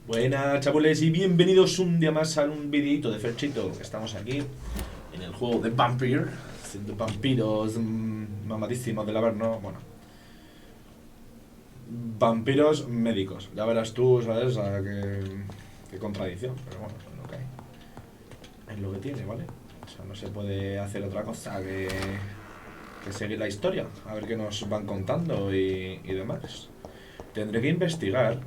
Buenas chabules y bienvenidos un día más a un videito de Ferchito. Estamos aquí en el juego de Vampir, de vampiros mamadísimos de la ver, ¿no? Bueno, vampiros médicos. Ya verás tú, ¿sabes? O sea, qué contradicción, pero bueno, es lo que hay. Es lo que tiene, ¿vale? O sea, no se puede hacer otra cosa que seguir la historia, a ver qué nos van contando y demás. Tendré que investigar.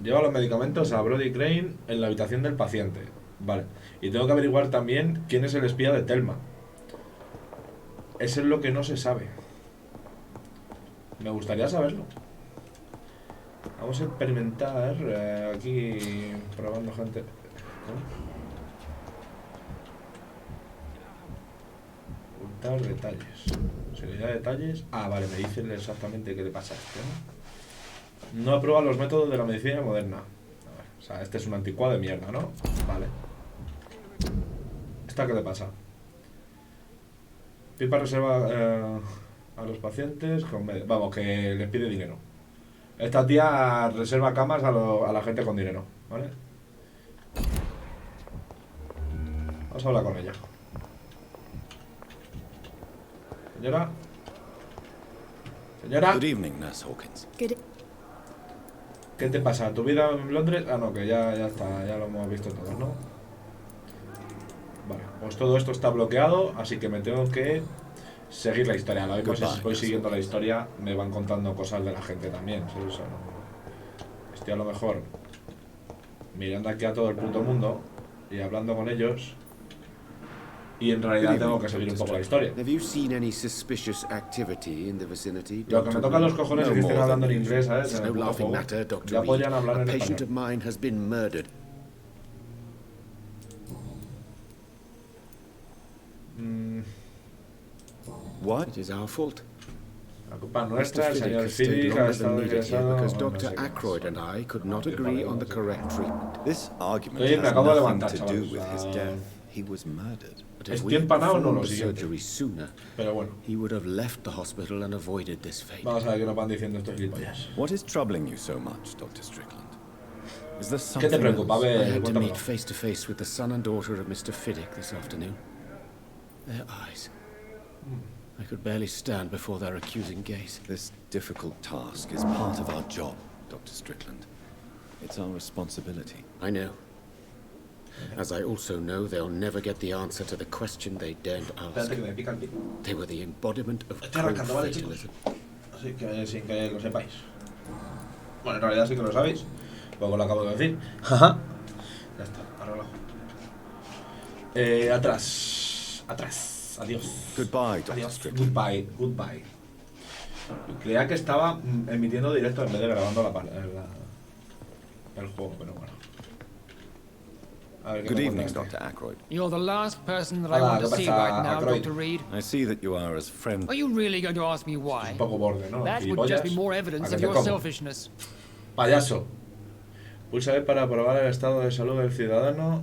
Lleva los medicamentos a Brody Crane en la habitación del paciente. Vale. Y tengo que averiguar también quién es el espía de Thelma. Eso es lo que no se sabe. Me gustaría saberlo. Vamos a experimentar aquí probando gente. Ocultar detalles. Seguridad de detalles. Ah, vale, me dicen exactamente qué le pasa a este, ¿no? No aprueba los métodos de la medicina moderna. A ver, o sea, este es un anticuado de mierda, ¿no? Vale. ¿Esta qué le pasa? Pipa reserva a los pacientes con vamos, que les pide dinero. Esta tía reserva camas a la gente con dinero, ¿vale? Vamos a hablar con ella. Señora. Señora. Good evening, Nurse Hawkins. ¿Qué te pasa? ¿Tu vida en Londres? Ah, no, que ya está, ya lo hemos visto todos, ¿no? Vale, pues todo esto está bloqueado, así que me tengo que seguir la historia. Lo mismo, si voy siguiendo la historia, me van contando cosas de la gente también, ¿sí? O sea, no, estoy a lo mejor mirando aquí a todo el puto mundo y hablando con ellos, y en realidad tengo que seguir un poco la historia. Lo que me toca los cojones es que estén hablando en inglés, ¿sabes? En el puto juego. Ya podrían hablar en español. What? It is our fault. La culpa nuestra, el señor Phillips ha estado interesado. Because Dr. Aykroyd and I could not agree on the correct treatment. This argument me has acabo de nothing levantar, to chavales. do with his death. He was murdered. But if Estoy we empanado, no lo performed the siguiente. surgery sooner, Pero bueno, he would have left the hospital and avoided this fate. vamos a ver qué nos van diciendo estos gilipollas. What is troubling you so much, Dr. Strickland? Is there ¿Qué te something preocupa? A else? I ver, had to cuéntamelo. meet face to face with the son and daughter of Mr. Fiddick this afternoon. Their eyes. I could barely stand before their accusing gaze. This difficult task is part of our job, Dr. Strickland. It's our responsibility. I know. As I also know they'll never get the answer to the question they daren't ask. Espérate que me pica el pico. They were the embodiment of Estoy arrancando, ¿vale, chicos? fatalism. Así que sin que lo sepáis. Bueno, en realidad sí que lo sabéis, porque lo acabo de decir. Jaja. Ya está, arreglado. Atrás. Atrás. Adiós. Goodbye, Dr. Adiós. Strickland. Goodbye. Creía que estaba emitiendo directo en vez de grabando el juego, pero bueno. A ver, ¿qué Good me evening, cuenta este? Dr. Aykroyd. You're the last person that I Hola, want to ¿qué see pasa, right now, Aykroyd? Dr. Reed. I see that you are as friendly. Are you really going to ask me why? Un poco borde, ¿no? That would just be Gilipollas. more ¿A evidence que of te your como? selfishness. Payaso. Pulsa B para probar el estado de salud del ciudadano.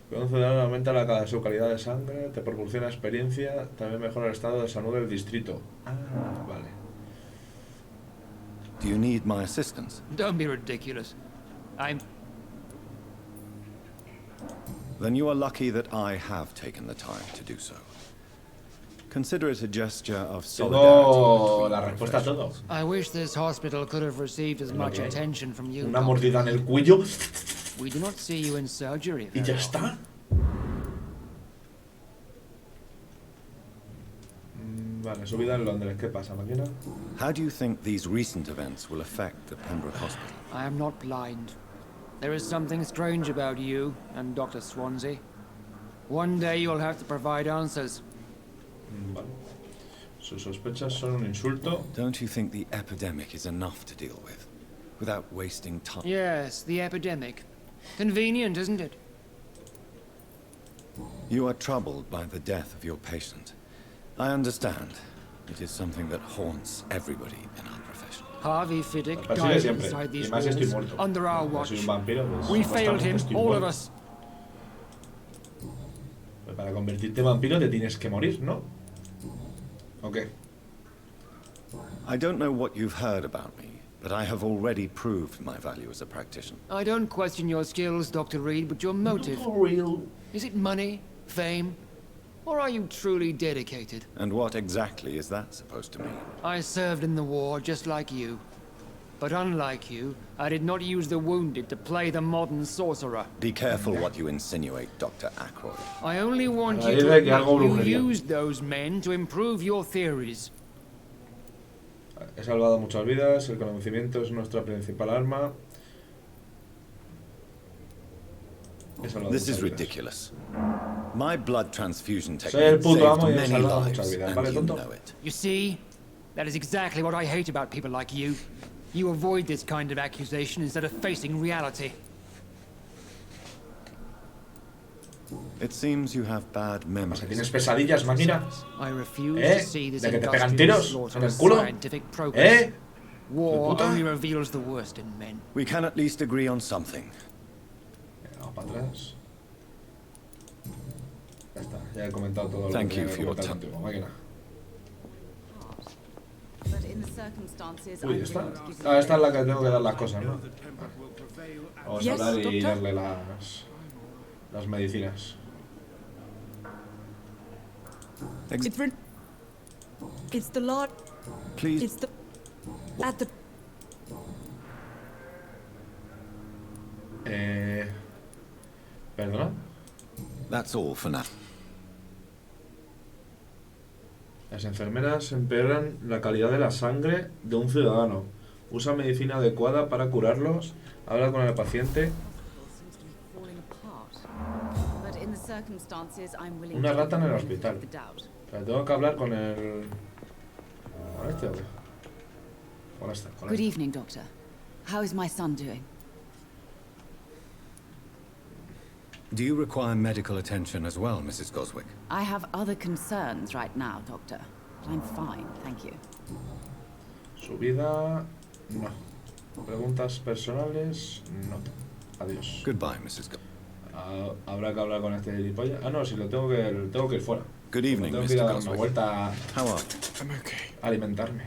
Cuando un ciudadano aumenta su calidad de sangre, te proporciona experiencia, también mejora el estado de salud del distrito. Ah, vale. Do you need my assistance? Don't be ridiculous. Then you are lucky that I have taken the time to do so. Consider it a gesture of solidarity Tengo la between respuesta a todo. professionals. I wish this hospital could have received as much Ok. attention from you, Una Doctor. mordida en el cuello We do not see you in surgery y very ya often. está. Vale, subida en Londres. ¿Qué pasa, máquina? How do you think these recent events will affect the Pembroke Hospital? I am not blind. There is something strange about you and Dr. Swansea. One day you'll have to provide answers. Vale. Sus sospechas son un insulto. Don't you think the epidemic is enough to deal with, without wasting time? Yes, the epidemic. Convenient, isn't it? You are troubled by the death of your patient. I understand. It is something that haunts everybody in our profession. Harvey Fiddick Me persigue died siempre. inside Y these más si estoy walls, muerto. under our Yo watch. soy un vampiro, pues, We failed supuestamente him, estoy all of muerto. us. Pues para convertirte en vampiro te tienes que morir, ¿no? ¿O qué? I don't know what you've heard about me, but I have already proved my value as a practitioner. I don't question your skills, Dr. Reed, but your motive. Is it money, fame, or are you truly dedicated? And what exactly is that supposed to mean? I served in the war just like you. But unlike you, I did not use the wounded to play the modern sorcerer. Be careful what you insinuate, Dr. Ackroyd. I only want you to admit you used those men to improve your theories. He salvado muchas vidas, el conocimiento es nuestra principal arma. This is ridiculous. My blood transfusion Soy el technique puto amo saved y he many salvado lives, muchas vidas, and ¿vale, you tonto? know it. You see? That is exactly what I hate about people like you. You avoid this kind of accusation instead of facing reality. It seems you have bad memories. ¿Tienes pesadillas, máquina? I refuse to see this ¿De que te pegan industrial tiros slaughter en el as culo? scientific progress. ¿Eh? War ¿Puta? only reveals the worst in men. We can at least agree on something. Vamos para atrás. Ya está, ya he comentado todo lo Thank que you tenía for que your comentar time. contigo, máquina. But in the circumstances, Uy, I'm esta. willing to give you Ah, esta es la que tengo que dar las cosas, ¿no? Vamos a Yes, hablar y doctor. darle las medicinas. It's the Lord. Please. It's the at the. ¿Perdona? That's all for now. Las enfermeras empeoran la calidad de la sangre de un ciudadano. Usa medicina adecuada para curarlos. Habla con el paciente. Seems to be falling apart. But in the circumstances, I'm willing Una to rata en give el you the hospital. benefit of the doubt. O sea, tengo que hablar con el... ¿Con este o qué? Con esta, con Good esta. evening, Doctor. How is my son doing? Do you require medical attention as well, Mrs. Goswick? I have other concerns right now, Doctor. But I'm fine, thank you. Su vida... No. Preguntas personales... No. Adiós. Goodbye, Mrs. Goswick. Habrá que hablar con este gilipollas. Ah, no, si lo tengo que ir fuera. Good evening, Tengo que ir a Mr. dar una Goswick. vuelta How are you? I'm okay. a alimentarme.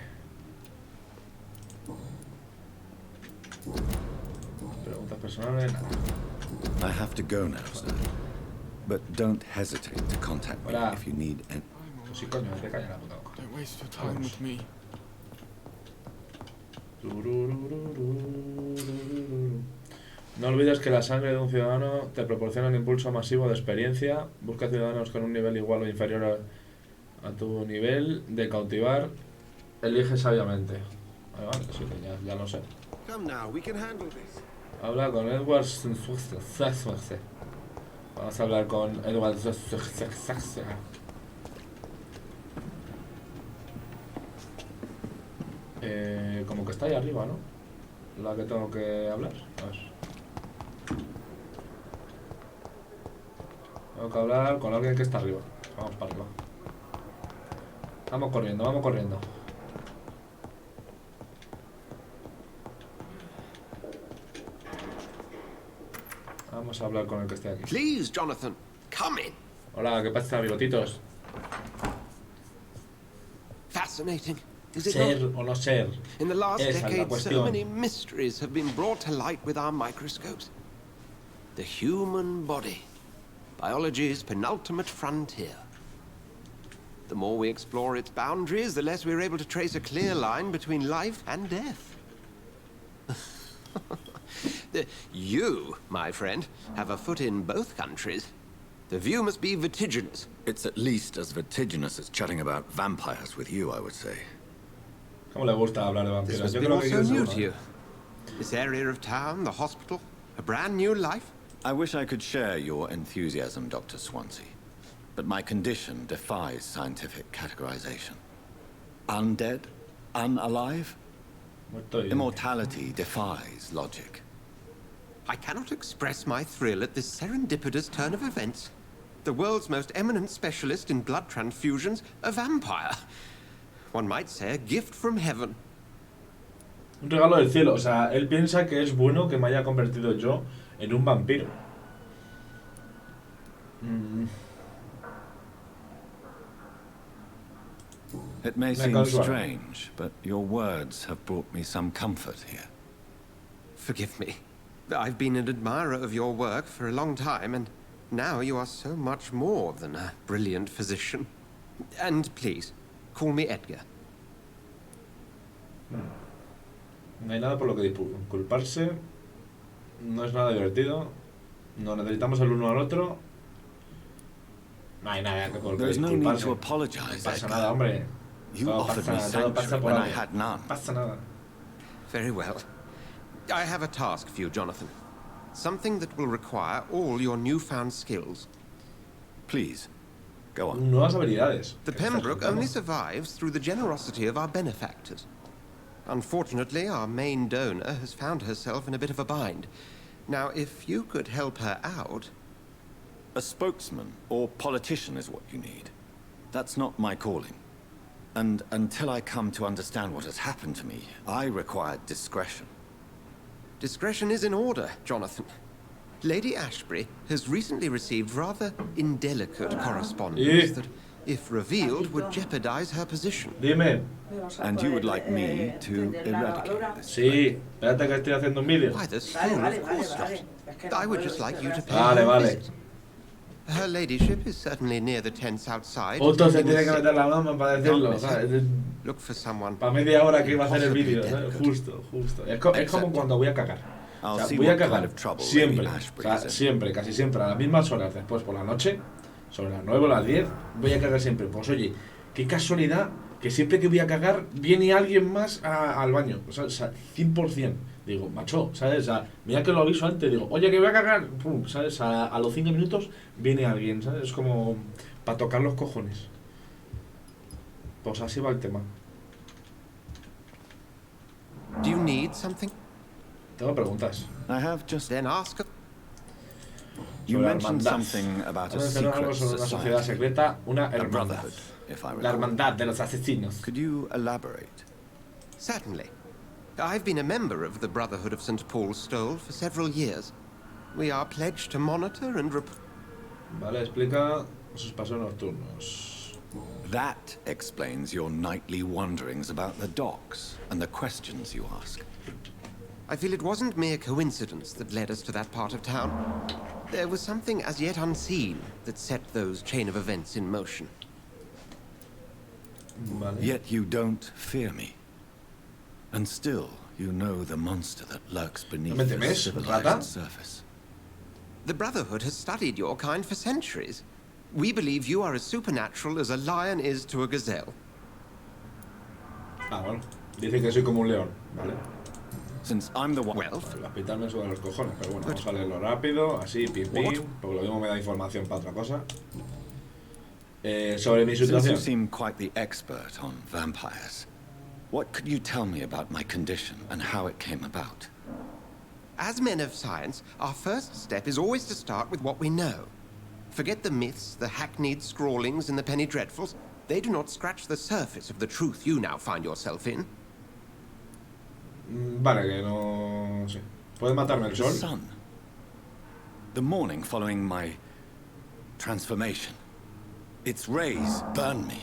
Preguntas personales, nada. I have to go now, sir. But don't hesitate to contact me Hola. if you need any... Pues sí, coño, te calla la puta boca. Don't waste your time with me. No olvides que la sangre de un ciudadano te proporciona un impulso masivo de experiencia. Busca ciudadanos con un nivel igual o inferior a tu nivel de cautivar. Elige sabiamente. Vale, sí, que ya lo sé. Come now, we can handle this. Habla con Edward. Vamos a hablar con Edward. Como que está ahí arriba, ¿no? La que tengo que hablar. A ver. Tengo que hablar con alguien que está arriba. Vamos para arriba. Vamos corriendo, vamos corriendo. Vamos a hablar con el que esté aquí. Please, Jonathan, come in. Hola, ¿qué pasa, bigotitos? Fascinating, is it Ser not? o no ser. In the last Esa es la decade, so cuestión. many mysteries have been brought to light with our microscopes. The human body, biology's penultimate frontier. The more we explore its boundaries, the less we're able to trace a clear line between life and death. You, my friend, have a foot in both countries. The view must be vertiginous. It's at least as vertiginous as chatting about vampires with you, I would say. ¿Cómo le gusta hablar de This vampiros? must Yo be creo que also yo new seguro, to you. This area of town, the hospital, a brand new life. I wish I could share your enthusiasm, Dr. Swansea. But my condition defies scientific categorization. Undead? Unalive? Muerto y- Immortality defies logic. I cannot express my thrill at this serendipitous turn of events. The world's most eminent specialist in blood transfusions, a vampire. One might say a gift from heaven. Un regalo del cielo. O sea, él piensa que es bueno que me haya convertido yo en un vampiro. It may Me seem consuela. strange, but your words have brought me some comfort here. Forgive me. I've been an admirer of your work for a long time, and now you are so much more than a brilliant physician. And please, call me Edgar. No hay nada por lo que culparse. No es nada divertido. No necesitamos el uno al otro. No hay nada que There's no need culparse. to No apologize, pasa Edgar. nada, hombre. You Todo offered me pasa por sanctuary when I algo. had none. No pasa nada. Very well. I have a task for you, Jonathan. Something that will require all your newfound skills. Please, go on. Nuevas habilidades. The ¿Qué estás Pembroke contando? only survives through the generosity of our benefactors. Unfortunately, our main donor has found herself in a bit of a bind. Now, if you could help her out... A spokesman or politician is what you need. That's not my calling. And until I come to understand what has happened to me, I require discretion. Discretion is in order, Jonathan. Lady Ashbury has recently received rather indelicate correspondence that, if revealed, would jeopardize her position. Dime. And you would like me to eradicate this? Sí, espérate que estoy haciendo un vídeo. Why, the school, of course not. I would just like you to pay Vale, her a vale. visit. Her ladyship is certainly near the tents outside. Justo se attending tiene que the meter la mano para decirlo, Don't ¿sabes? Look for someone. Para media hora que iba a hacer el Possibly vídeo, ¿sabes? delicate. Justo. Es como cuando voy a cagar. O I'll sea, see voy a what cagar kind of trouble siempre, Lady o Ashbury sea, is in. siempre, casi siempre, a las mismas horas después por la noche, sobre las 9 o las 10, voy a cagar siempre. Pues oye, qué casualidad que siempre que voy a cagar viene alguien más al baño, o sea, 100%. Digo, macho, ¿sabes? O sea, mira que lo aviso antes, digo, oye, que voy a cagar, pum, ¿sabes? A los 5 minutos viene alguien, ¿sabes? Es como para tocar los cojones. Pues así va el tema. Do you need something? Tengo preguntas. I have just... Then ask her. You Sobre la mentioned hermandad. something about a Vamos a hacer algo secret sobre una sociedad society. secreta, una A hermandad. brotherhood, if I La recall. hermandad de los asesinos. Could you elaborate? Certainly. I've been a member of the Brotherhood of St. Paul's Stole for several years. We are pledged to monitor and Vale, explica sus paseos nocturnos. That explains your nightly wanderings about the docks and the questions you ask. I feel it wasn't mere coincidence that led us to that part of town. There was something as yet unseen that set those chain of events in motion. Vale. Yet you don't fear me. And still, you know the monster that lurks beneath ¿No me the temes, civilized rata? surface. The Brotherhood has studied your kind for centuries. We believe you are as supernatural as a lion is to a gazelle. Ah, bueno. Dice que soy como un león, ¿vale? Since I'm the one... Well, El hospital me sube los cojones, pero bueno, vamos a leerlo rápido, así, pim, pim, porque lo mismo me da información para otra cosa. Sobre mi Since you situación. seem quite the expert on vampires, what could you tell me about my condition and how it came about? as men of science, our first step is always to start with what we know. Forget the myths, the hackneyed scrawlings, and the penny dreadfuls. They do not scratch the surface of the truth you now find yourself in. Vale, que no sé. ¿Puedes matarme el The sol? sun. The morning following my transformation. Its rays burned me.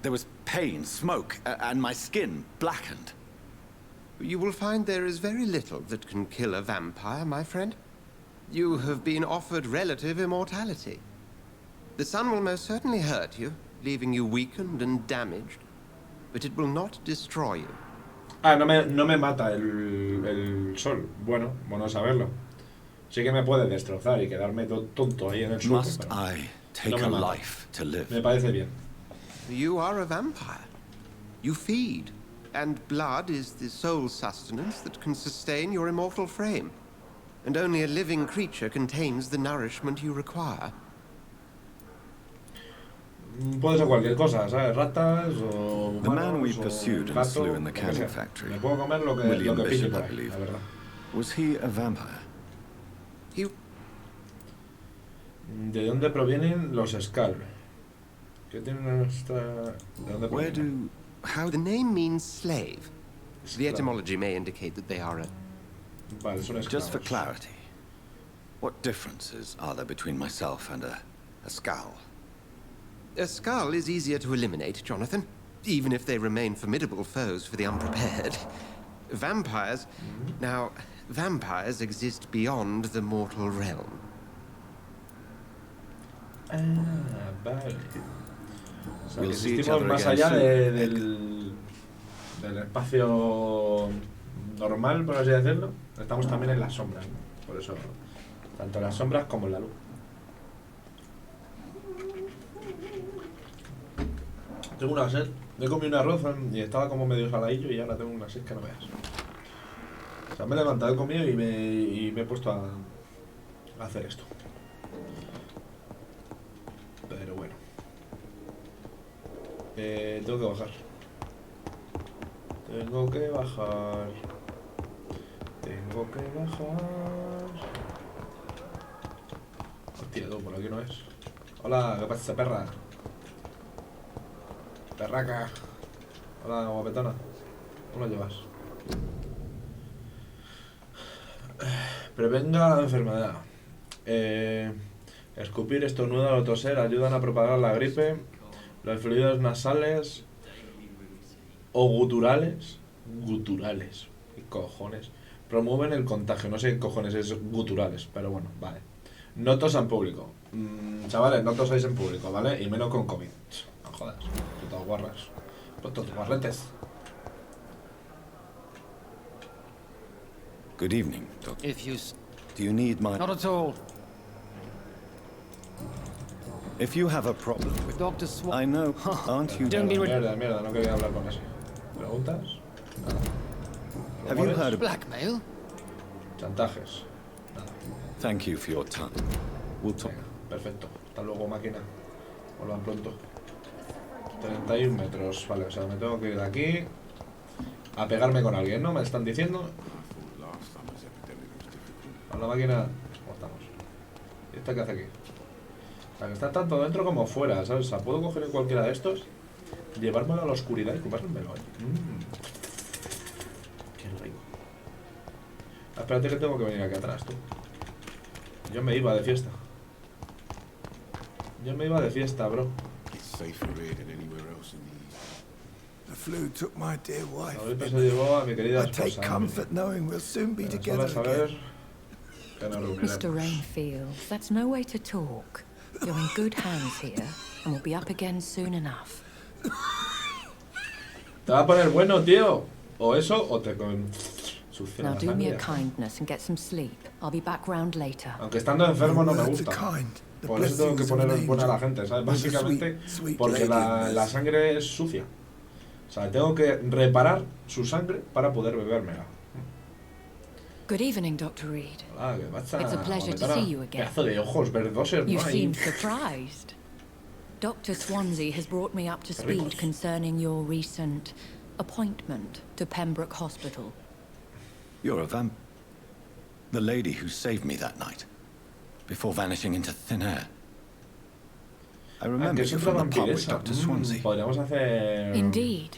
There was pain, smoke, and my skin blackened. You will find there is very little that can kill a vampire, my friend. You have been offered relative immortality. The sun will most certainly hurt you, leaving you weakened and damaged, but it will not destroy you. Ah, no me mata el sol. Bueno saberlo. Sí que me puede destrozar y quedarme tonto ahí en el suelo. Must pero I take no me a mata. life to live? Me parece bien. You are a vampire. You feed, and blood is the sole sustenance that can sustain your immortal frame. And only a living creature contains the nourishment you require. Puede ser cualquier cosa, ¿sabes? Ratas o The man we humanos, o pursued and gato, slew in the lo que canning sea. factory, Me puedo comer lo que William pille Bishop, por I ahí, believe. la verdad. Was he a vampire? He... ¿De dónde provienen los Skull? ¿Qué tienen esta...? ¿De dónde Where provienen? How The name means slave. The Esclavo. etymology may indicate that they are a... Vale, son esclavos. Just for clarity, what differences are there between myself and a skull? A skull is easier to eliminate, Jonathan. even if they remain formidable foes for the unprepared. Vampires... Now, vampires exist beyond the mortal realm. Ah, vale. O sea, que We'll see each existimos other más again allá soon. del espacio normal, por así decirlo. Estamos también en las sombras, ¿no? Por eso, tanto en las sombras como en la luz. Tengo una sed. Me he comido un arroz y estaba como medio saladillo y ahora tengo una sed que no veas. O sea, me he levantado, he comido y me he puesto a hacer esto. Pero bueno. Tengo que bajar. Tengo que bajar. Tengo que bajar. Hostia, tú, por aquí no es. Hola, ¿qué pasa, perra? Perraca. Hola, guapetona. ¿Cómo lo llevas? Prevenga la enfermedad. Escupir, estornudar o toser ayudan a propagar la gripe. Los fluidos nasales o guturales. Guturales. ¿Qué cojones? Promueven el contagio. No sé qué cojones es guturales, pero bueno, vale. No tos en público. Chavales, no tosáis en público, ¿vale? Y menos con COVID. No jodas. Putas guarras. Putos guarretes. Good evening, Doctor. If you... Do you need my... Not at all. If you have a problem with... Dr. Swan... I know, aren't you... Don't be... Mierda, no quería hablar con ese. ¿Preguntas? Nada. Have you heard of... Blackmail? Chantajes. Nada. Thank you for your time. We'll talk. Venga, perfecto. Hasta luego, máquina. Vuelvan pronto. 31 metros. Vale, o sea, me tengo que ir de aquí a pegarme con alguien, ¿no? Me están diciendo. Hola, máquina. ¿Cómo estamos? ¿Y esta qué hace aquí? O sea, que está tanto dentro como fuera, ¿sabes? O sea, puedo coger cualquiera de estos, llevármelo a la oscuridad y comérmelo. Qué rico. Espérate que tengo que venir aquí atrás, tú. Yo me iba de fiesta. Yo me iba de fiesta, bro. The flu took my dear wife. Ahorita se llevó a mi querida I take esposa. comfort knowing we'll soon be Pero together solo saber again. que nos Mr. reuniremos. Rainfield, that's no way to talk. You're in good hands here, and we'll be up again soon enough. Te va a poner bueno, tío. O eso, o te con... sucia Now la do me a sangre. kindness and get some sleep. I'll be back round later. Aunque estando enfermo no me Words are gusta. kind. The Por eso tengo que blessings of poner an buena a la angel. gente, ¿sabes? With a Básicamente sweet, sweet porque lady in la this. sangre es sucia. O sea, tengo que reparar su sangre para poder bebérmela. Good evening, Dr. Reed. Hola, ¿qué pasa? It's a pleasure to Guapetona? see you again. Pedazo de ojos verdosos, You ¿no? Ahí. seem surprised. Dr. Swansea has brought me up to speed Ricos. concerning your recent appointment to Pembroke Hospital. You're a vamp... The lady who saved me that night, before vanishing into thin air. I Ah, remember que es you otra from the pub with vampiresa. Dr. Swansea. Podríamos hacer... Indeed.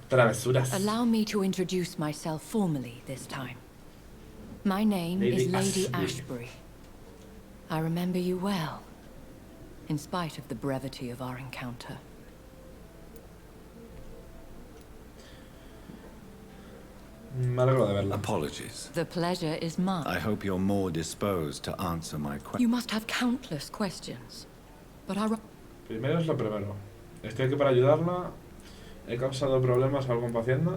travesuras. Allow me to introduce myself formally this time. My name Lady is Lady Ashbury. Ashbury. I remember you well, in spite of the brevity of our encounter. Me alegro de verla. Apologies. The pleasure is mine. I hope you're more disposed to answer my questions. You must have countless questions, but Primero es lo primero. Estoy aquí para ayudarla. He causado problemas a algún paciente.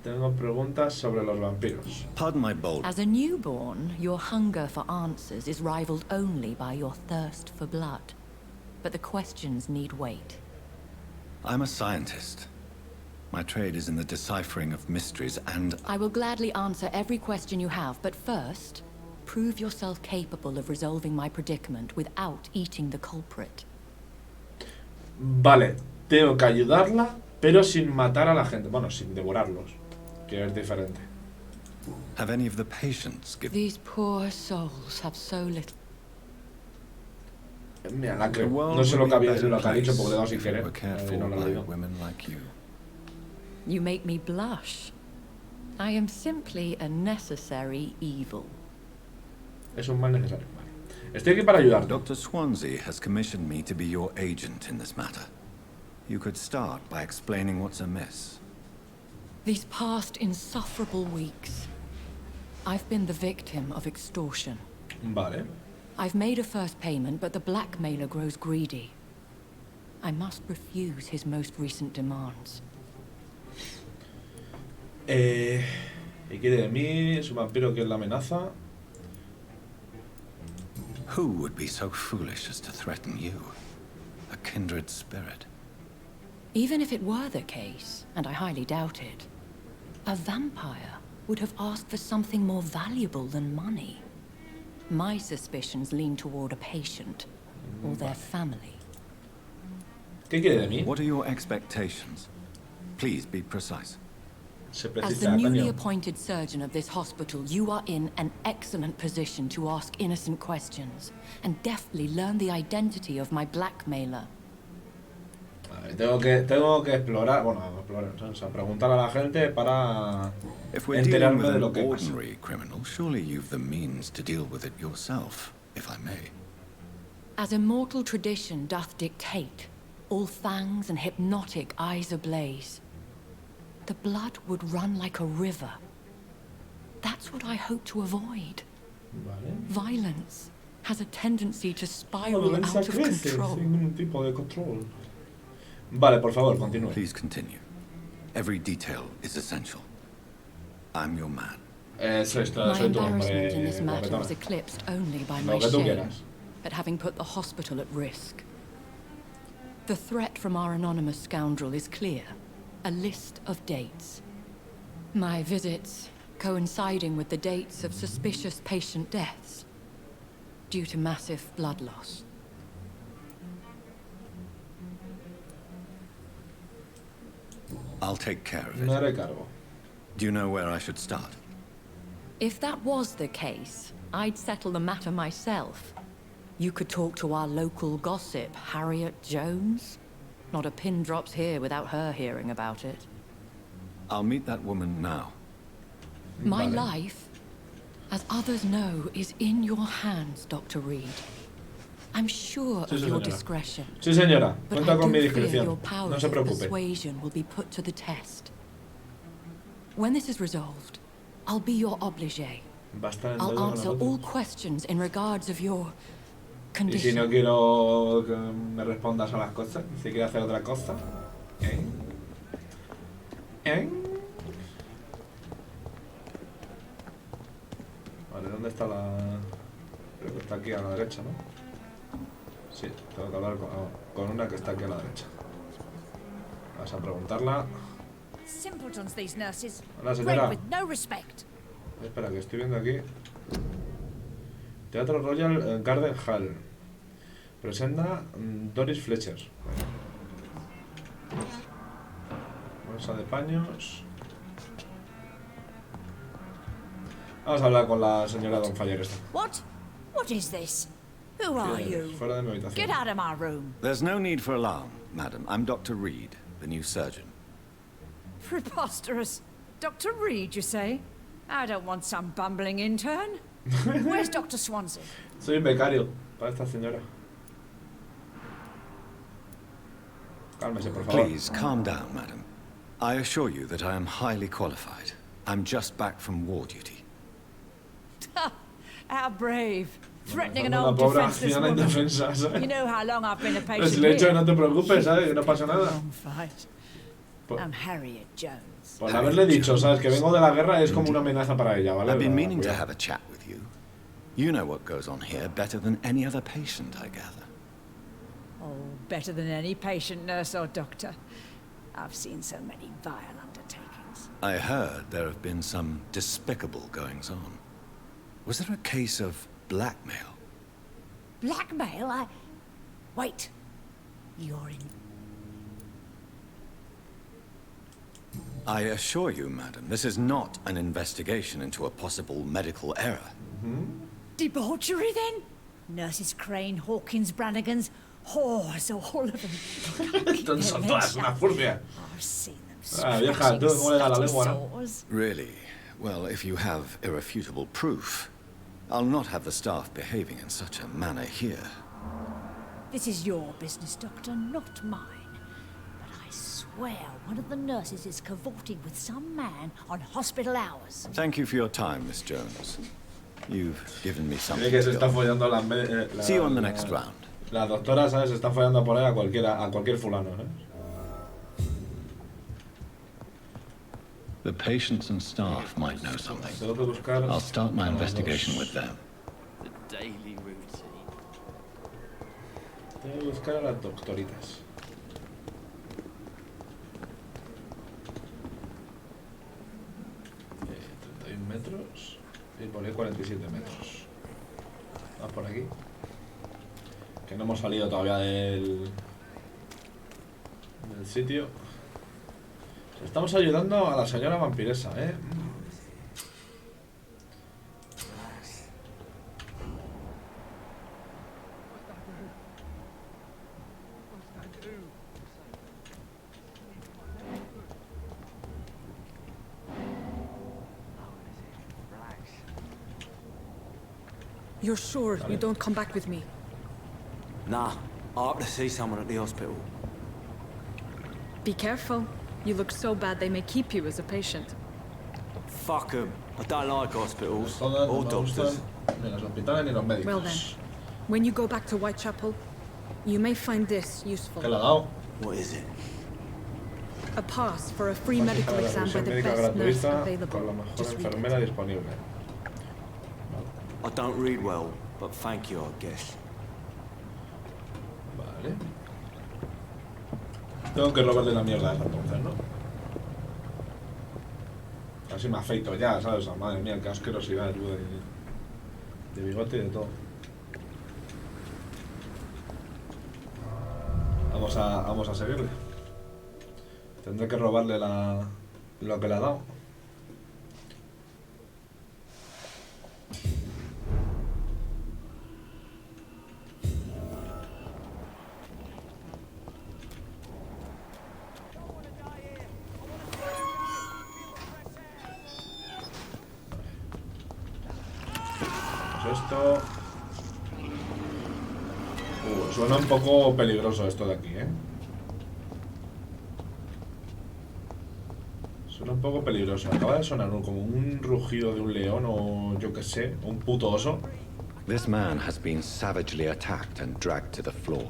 Tengo preguntas sobre los vampiros. Pardon my bold... As a newborn, your hunger for answers is rivaled only by your thirst for blood. But the questions need wait. I'm a scientist. My trade is in the deciphering of mysteries, and I will gladly answer every question you have, but first, prove yourself capable of resolving my predicament without eating the culprit. Vale, tengo que ayudarla, pero sin matar a la gente. Bueno, sin devorarlos, que es diferente. have any of the patients given... These poor souls have so little. Mira, la The creo. world No sé lo would que, be a había, better lo que ha dicho porque le he dado place sin if it querer. were cared No for lo he by leído. women like you. You make me blush. I am simply a necessary evil. Es un mal necesario. Vale. Estoy aquí para ayudarte. Dr. Swansea has commissioned me to be your agent in this matter. You could start by explaining what's amiss. These past insufferable weeks, I've been the victim of extortion. Vale. I've made a first payment, but the blackmailer grows greedy. I must refuse his most recent demands. ¿Y quiere de mí? ¿Es un vampiro que es la amenaza? Who would be so foolish as to threaten you? A kindred spirit. Even if it were the case, and I highly doubt it, a vampire would have asked for something more valuable than money. My suspicions lean toward a patient or their family. ¿Qué quiere de mí? What are your expectations? Please be precise. Se As precisa, the newly coño. appointed surgeon of this hospital, you are in an excellent position to ask innocent questions and deftly learn the identity of my blackmailer. A ver, tengo que explorar, bueno, o sea, preguntar a la gente para If we're dealing enterarme with de an lo que pasa. ordinary criminal, surely you've the means to deal with it yourself, if I may. As immortal tradition doth dictate, all fangs and hypnotic eyes ablaze, the blood would run like a river. That's what I hope to avoid. Vale. Violence has a tendency to La spiral violencia out of crece control. sin ningún tipo de control. Vale, por favor, continúe. Please continue. Every detail is essential. I'm your man. Soy tu My embarrassment in hombre, this matter guapetona. is eclipsed only by Lo my que tú shame quieras. at having put the hospital at risk. The threat from our anonymous scoundrel is clear. A list of dates. My visits coinciding with the dates of suspicious patient deaths due to massive blood loss. I'll take care of Me it. haré cargo. Do you know where I should start? If that was the case, I'd settle the matter myself. You could talk to our local gossip, Harriet Jones. Not a pin drops here without her hearing about it. I'll meet that woman now. My Vale. life, as others know, is in your hands, Dr. Reed. I'm sure Sí, of sí, your señora. discretion, Sí, señora. but Cuenta I con mi do fear discreción. your powers No se of preocupe. persuasion will be put to the test. When this is resolved, I'll be your obligé. Va a estar en I'll deuda con answer nosotros. all questions in regards of your Y si no condition. quiero que me respondas a las cosas, si quiero hacer otra cosa. ¿Eh? ¿Eh? Vale, ¿dónde está la...? Creo que está aquí a la derecha, ¿no? Sí, tengo que hablar con una que está aquí a la derecha. Vas a preguntarla. Simpletons, these nurses. Hola, Bred señora. with no respect. Espera, que estoy viendo aquí. Teatro Royal Garden Hall. Presenta Doris Fletcher. Bolsa de paños. Vamos a hablar con la señora Don Fire esta. What? What is this? Who are you? Fuera de mi habitación. Get out of my room. There's no need for alarm, madam. I'm Dr. Reed, the new surgeon. Preposterous. Dr. Reed, you say? I don't want some bumbling intern. Where's Dr. Swansea? Soy un becario para esta señora. Cálmese, por favor. Please, calm down, madam. I assure you that I am highly qualified. I'm just back from war duty. How brave. Threatening an Una old pobre defenseless anciana woman. indefensa, ¿sabes? You know how long I've been a Pues patient le he dicho que here. no te preocupes, ¿sabes? Que no pasa nada. Wrong fight. Por, I'm Harriet Jones. por haberle dicho, ¿sabes? Que vengo de la guerra es como una amenaza para ella, ¿vale? I've been meaning to Cuidado. have a chat with you. You know what goes on here better than any other patient, I gather. Oh, better than any patient, nurse, or doctor. I've seen so many vile undertakings. I heard there have been some despicable goings-on. Was there a case of blackmail? Blackmail? Wait. You're in... I assure you, madam, this is not an investigation into a possible medical error. Debauchery, then? Nurses Crane, Hawkins, Brannigans, whores, all of them. Son todas una furcia. I've seen them Ah, vieja, tú cómo le das la scratching lengua, ¿no? sores. Really? Well, if you have irrefutable proof, I'll not have the staff behaving in such a manner here. This is your business, Doctor, not mine. Well, one of the nurses is cavorting with some man on hospital hours. Thank you for your time, Miss Jones. You've given me something Tiene que se to está go. follando See you on the next round. La doctora, ¿sabes? Se está follando por ahí a cualquier fulano, ¿eh? The patients and staff might know something. Tengo que buscar... I'll start my investigation with them. The daily routine. Tengo que buscar a las doctoritas. Eh, 31 metros y por ahí 47 metros. Vamos por aquí. Que no hemos salido todavía del sitio. Estamos ayudando a la señora vampiresa, ¿eh? You're sure you don't come back with me? Nah, I have to see someone at the hospital. Be careful. You look so bad they may keep you as a patient. Fuck 'em. I don't like hospitals Todas or no me gustan doctors. ni los hospitales ni los médicos. Well then, when you go back to Whitechapel, you may find this useful. ¿Qué le ha dado? What is it? A pass for a free medical La exam by revisión the médica best nurse gratuita available. con la mejor Just read enfermera it. disponible. I don't read well, but thank you, I guess. Vale. Tengo que robarle la mierda a esa entonces, ¿no? Así me afeito ya, ¿sabes? Madre mía, qué asquerosidad de bigote y de todo. Vamos a seguirle. Tendré que robarle lo que le ha dado. Esto... suena un poco peligroso esto de aquí, ¿eh? Suena un poco peligroso. Acaba de sonar como un rugido de un león o yo que sé, un puto oso. This man has been savagely attacked and dragged to the floor.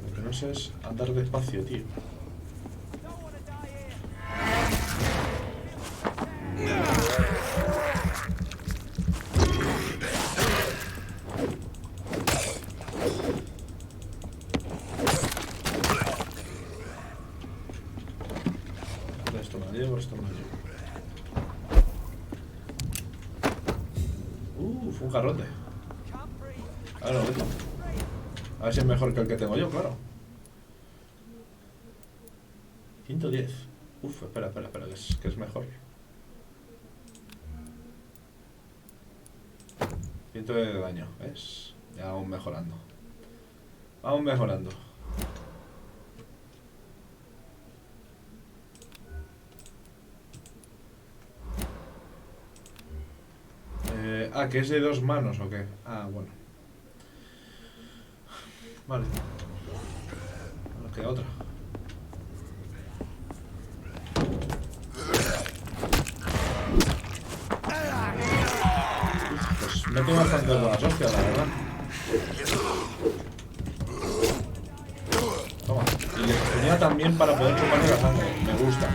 Lo que no sé es andar despacio, tío. Esto me lo llevo, esto me lo llevo. Fue un jarrote. A ver, vete. A ver si es mejor que el que tengo yo, claro. 110. Espera, que es mejor. 110 de daño, ¿ves? Ya vamos mejorando. Vamos mejorando. ¿Que es de 2 manos o qué? Ah, bueno. Vale. Nos queda otra. Pues mete bastante buenas hostias, la verdad. Toma. Y le tenía también para poder chuparle la sangre. Me gusta.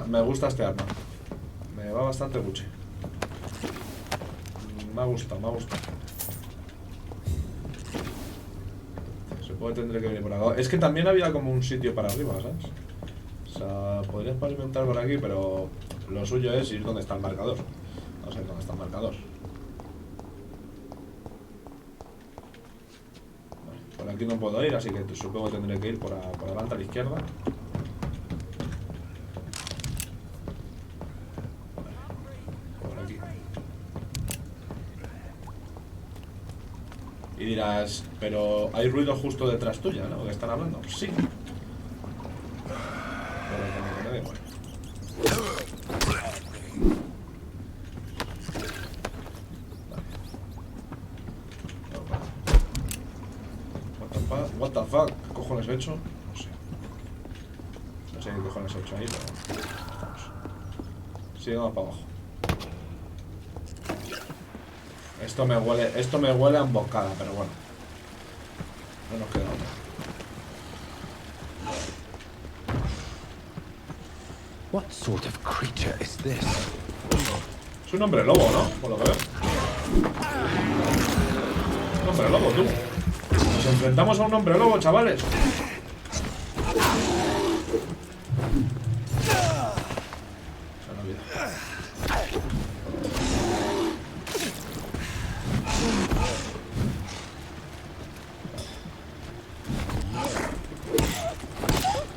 Me gusta este arma. Me va bastante buche. Me ha gustado. Supongo que tendré que venir por acá. Es que también había como un sitio para arriba, ¿sabes? O sea, podría experimentar por aquí, pero lo suyo es ir donde está el marcador. No sé dónde está el marcador. Vale, por aquí no puedo ir, así que supongo que tendré que ir por adelante a la izquierda. Y dirás, pero hay ruido justo detrás tuya, ¿no? ¿De están hablando? Pues sí. Pero como que me da igual. What the fuck? ¿Qué cojones he hecho? No sé. No sé qué cojones he hecho ahí, pero estamos. Sigamos para abajo. Esto me huele a emboscada, pero bueno. No nos queda otra. What sort of creature is this? Es un hombre lobo, ¿no? Por lo que veo. Un hombre lobo, tú. Nos enfrentamos a un hombre lobo, chavales. Se me olvida.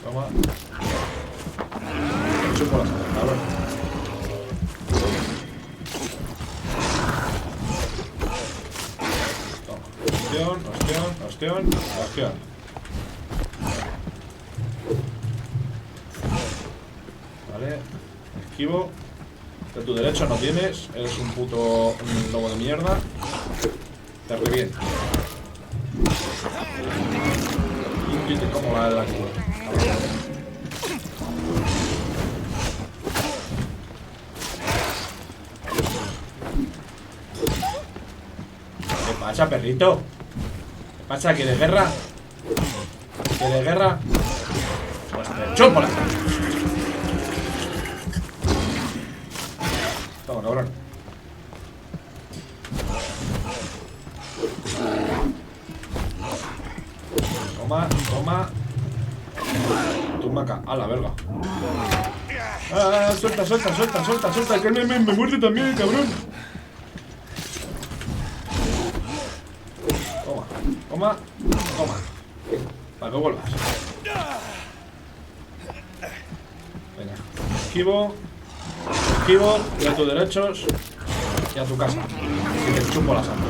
Toma. Chupo la sangre, cabrón. Ostión. Vale, esquivo. De tu derecho no tienes. Eres un puto lobo de mierda. Te reviento. Como la de la cura. ¿Qué pasa, perrito? ¿Qué pasa? ¿Quieres guerra? ¿Quieres guerra? Pues te chupo la sangre. Toma, cabrón. Toma. Tumba acá. A la verga. Suelta. Que me muerde también, cabrón. Toma. Para que vuelvas. Venga. Esquivo. Y a tus derechos. Y a tu casa. Y te chupo la sangre.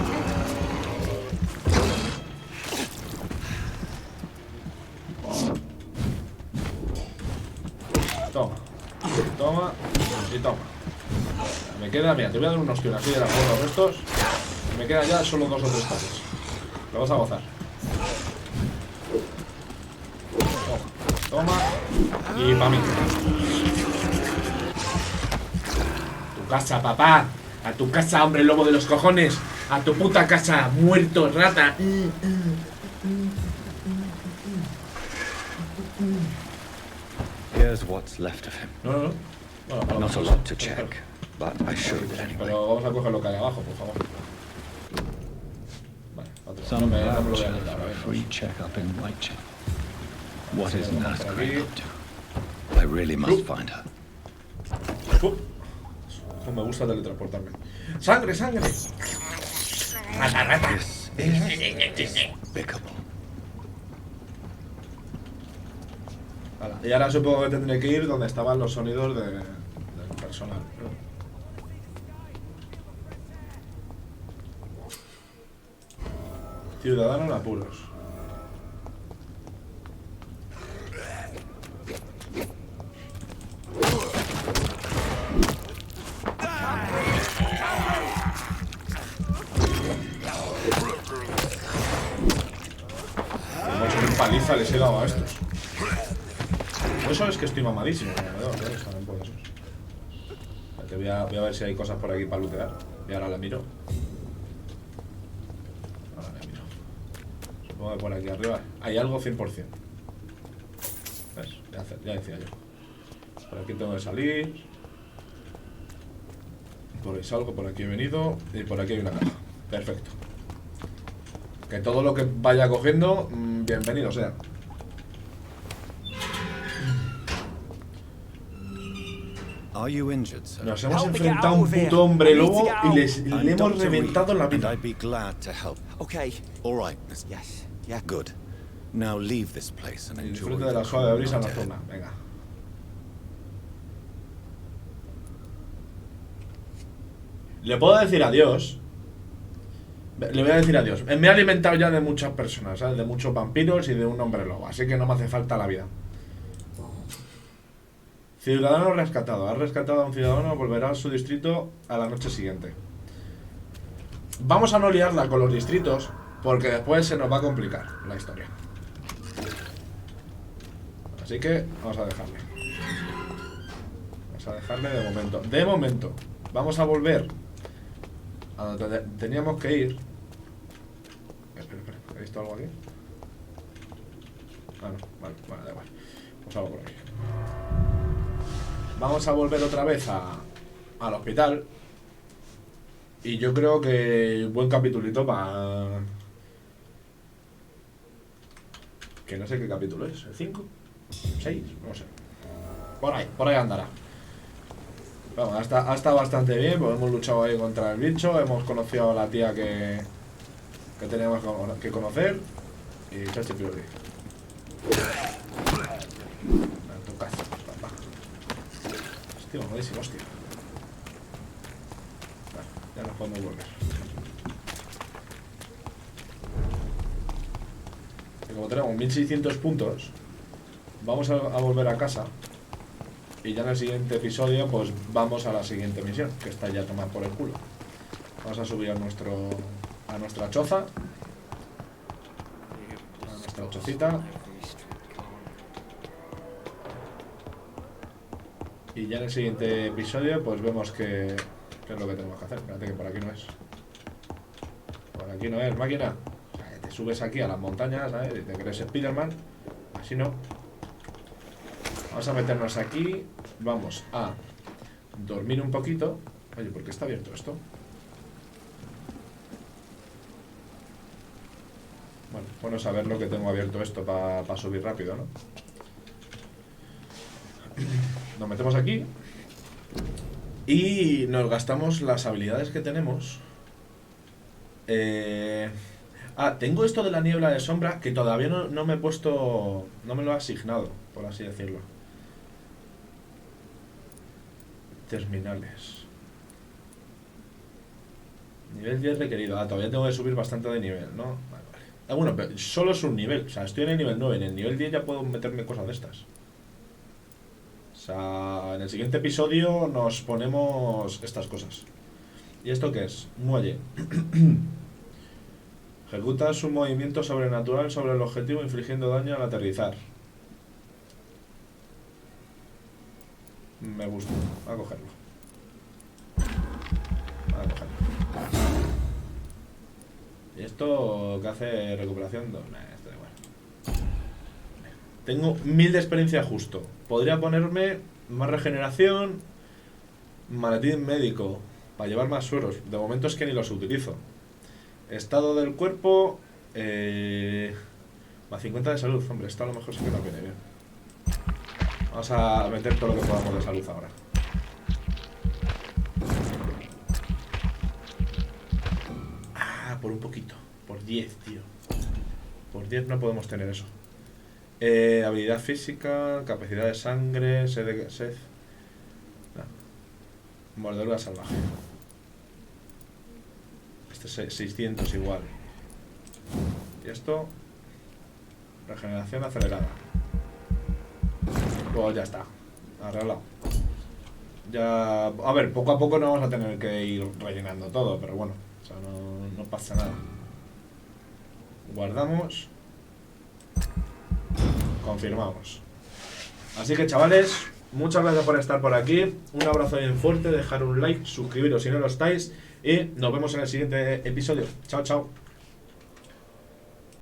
Toma. Me queda, mira, te voy a dar unos tiros así de las bolas estos. Me quedan ya solo 2 o 3 pases. Lo vas a gozar. Toma. Y pa' mí. Tu casa, papá. A tu casa, hombre lobo de los cojones. A tu puta casa, muerto, rata. Here's what's left of him. No. Bueno, Not a lot to check, but I should anyway. Pero vamos a coger lo que hay abajo, por favor. Vale, otro. Some No me lo voy a voucher quitar, for a ¿vale? free checkup in Whitechapel. What is Vamos Nurse por Grey aquí. up to? I really must find her. Como me gusta teletransportarme. ¡Sangre! ¡Rata! This is despicable. Vale, y ahora supongo que tendré que ir donde estaban los sonidos del personal. Ciudadano en apuros. Qué paliza les he dado a estos. Eso es que estoy mamadísimo. Voy a ver si hay cosas por aquí para lootear. Y ahora la miro. Supongo que por aquí arriba hay algo 100%. ¿Ves? Ya decía yo. Por aquí tengo que salir. Por ahí salgo, por aquí he venido. Y por aquí hay una caja. Perfecto. Que todo lo que vaya cogiendo, bienvenido sea. Nos hemos enfrentado a un puto hombre lobo y le hemos reventado la vida. Disfrute de la suave brisa nocturna. Venga. Le puedo decir adiós. Le voy a decir adiós. Me he alimentado ya de muchas personas, ¿sabes? De muchos vampiros y de un hombre lobo. Así que no me hace falta la vida. Ciudadano rescatado. Ha rescatado a un ciudadano, volverá a su distrito a la noche siguiente. Vamos a no liarla con los distritos, porque después se nos va a complicar la historia. Así que vamos a dejarle. Vamos a dejarle de momento. De momento. Vamos a volver a donde teníamos que ir. Espera. ¿He visto algo aquí? Ah, no. Vale, da igual. Pues algo por aquí. Vamos a volver otra vez al hospital. Y yo creo que buen capitulito para... Que no sé qué capítulo es. ¿El 5? ¿6? No sé. Por ahí andará. Bueno, ha estado bastante bien, pues hemos luchado ahí contra el bicho. Hemos conocido a la tía que teníamos que conocer. Y chachi priori. Tu caza, papá. Hostia, malísimo, hostia. Vale, ya nos podemos volver. Y como tenemos 1600 puntos, vamos a volver a casa. Y ya en el siguiente episodio, pues vamos a la siguiente misión, que está ya tomada por el culo. Vamos a subir a nuestra choza. A nuestra chocita. Y ya en el siguiente episodio, pues vemos qué es lo que tenemos que hacer. Espérate que por aquí no es. Por aquí no es, máquina. O sea, te subes aquí a las montañas, ¿sabes? Y te crees Spiderman. Así no. Vamos a meternos aquí. Vamos a dormir un poquito. Oye, ¿por qué está abierto esto? Bueno, saber lo que tengo abierto esto para subir rápido, ¿no? Nos metemos aquí. Y nos gastamos las habilidades que tenemos. Tengo esto de la niebla de sombra que todavía no me he puesto... No me lo he asignado, por así decirlo. Terminales. Nivel 10 requerido. Todavía tengo que subir bastante de nivel, ¿no? Vale. Bueno, pero solo es un nivel. O sea, estoy en el nivel 9. En el nivel 10 ya puedo meterme cosas de estas. O sea, en el siguiente episodio nos ponemos estas cosas. ¿Y esto qué es? Muelle. Ejecuta su movimiento sobrenatural sobre el objetivo infligiendo daño al aterrizar. Me gusta. Voy a cogerlo. ¿Y esto qué hace? Recuperación 2. Esto da igual. Tengo 1000 de experiencia justo. Podría ponerme más regeneración. Maletín médico. Para llevar más sueros. De momento es que ni los utilizo. Estado del cuerpo. Más 50 de salud. Hombre, esto a lo mejor sí que no viene bien. Vamos a meter todo lo que podamos de salud ahora. Por un poquito. Por 10, tío. Por 10 no podemos tener eso. Habilidad física, capacidad de sangre, sed. No. Mordedura salvaje. Este es 600 igual. Y esto... Regeneración acelerada. Pues ya está. Arreglado. Ya... A ver, poco a poco no vamos a tener que ir rellenando todo, pero bueno. O sea, no pasa nada. Guardamos. Confirmamos. Así que chavales, muchas gracias por estar por aquí. Un abrazo bien fuerte, dejar un like, suscribiros si no lo estáis. Y nos vemos en el siguiente episodio. Chao, chao.